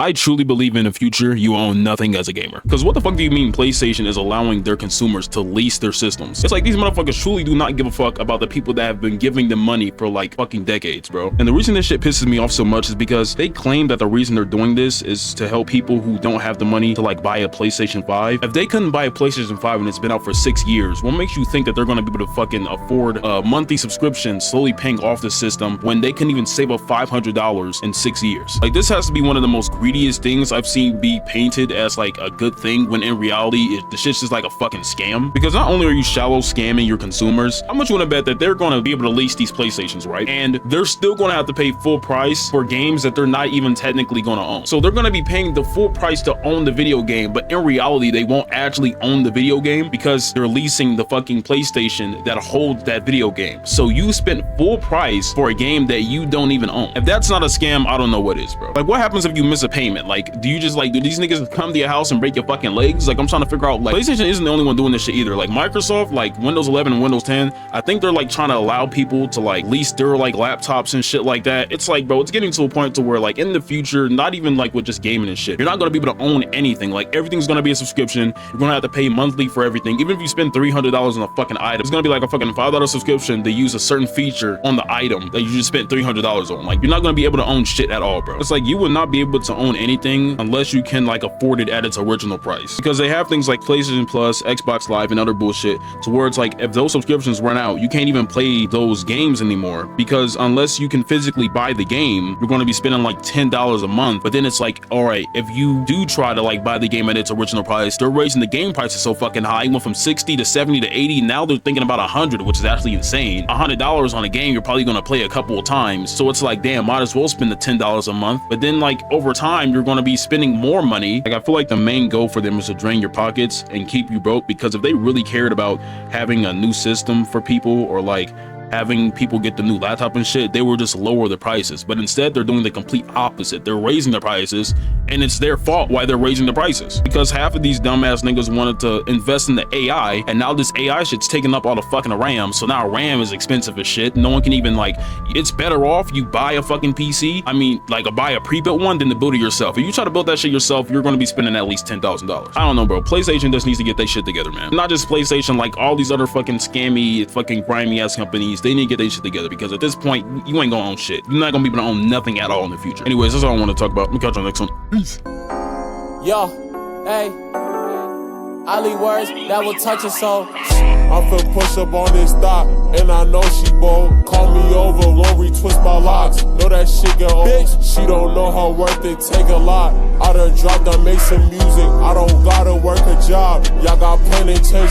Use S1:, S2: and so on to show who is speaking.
S1: I truly believe in the future you own nothing as a gamer. Because what the fuck do you mean PlayStation is allowing their consumers to lease their systems? It's like these motherfuckers truly do not give a fuck about the people that have been giving them money for like fucking decades, bro. And the reason this shit pisses me off so much is because they claim that the reason they're doing this is to help people who don't have the money to like buy a PlayStation 5. If they couldn't buy a PlayStation 5 and it's been out for 6 years, what makes you think that they're gonna be able to fucking afford a monthly subscription slowly paying off the system when they can even save up $500 in 6 years? Like, this has to be one of the most greediest things I've seen be painted as like a good thing, when in reality the shit's just like a fucking scam. Because not only are you shallow scamming your consumers, how much you want to bet that they're going to be able to lease these PlayStations, right? And they're still going to have to pay full price for games that they're not even technically going to own. So they're going to be paying the full price to own the video game, but in reality they won't actually own the video game because they're leasing the fucking PlayStation that holds that video game. So you spent full price for a game that you don't even own. If that's not a scam, I don't know what is, bro. Like, what happens if you miss a payment? Like, do you just like, do these niggas come to your house and break your fucking legs? Like, I'm trying to figure out, like, PlayStation isn't the only one doing this shit either. Like, Microsoft, like Windows 11 and Windows 10, I think they're like trying to allow people to like lease their like laptops and shit like that. It's like, bro, it's getting to a point to where like in the future, not even like with just gaming and shit, you're not gonna be able to own anything. Like, everything's gonna be a subscription. You're gonna have to pay monthly for everything. Even if you spend $300 on a fucking item, it's gonna be like a fucking $5 subscription to use a certain feature on the item that you just spent $300 on. Like, you're not gonna be able to own shit at all, bro. It's like you would not be able to own anything unless you can like afford it at its original price, because they have things like PlayStation Plus, Xbox Live, and other bullshit to where it's like if those subscriptions run out, you can't even play those games anymore, because unless you can physically buy the game, you're going to be spending like $10 a month. But then it's like, all right, if you do try to like buy the game at its original price, they're raising the game prices so fucking high. It went from 60 to 70 to 80. Now they're thinking about 100, which is actually insane. $100 on a game you're probably going to play a couple of times, so it's like, damn, might as well spend the $10 a month. But then like over time you're going to be spending more money. Like, I feel like the main goal for them is to drain your pockets and keep you broke, because if they really cared about having a new system for people, or like having people get the new laptop and shit, they will just lower the prices. But instead they're doing the complete opposite. They're raising the prices, and it's their fault why they're raising the prices, because half of these dumbass niggas wanted to invest in the AI, and now this AI shit's taking up all the fucking RAM. So now RAM is expensive as shit. No one can even like, it's better off you buy a fucking PC, I mean like buy a pre-built one, than to build it yourself. If you try to build that shit yourself, you're going to be spending at least $10,000. I don't know, bro. PlayStation just needs to get that shit together, man. Not just PlayStation, like all these other fucking scammy, fucking grimy ass companies, they need to get their shit together, because at this point you ain't gonna own shit. You're not gonna be able to own nothing at all in the future. Anyways, that's all I want to talk about. Let me catch you on the next one. Peace.
S2: Yo, hey, Ali words that will touch your soul.
S3: I'm finna push up on this thought, and I know she bold. Call me over, won't retwist my locks. Know that shit get old. Bitch, she don't know her worth, it take a lot. I done dropped, I make some music. I don't gotta work a job. Y'all got plenty change.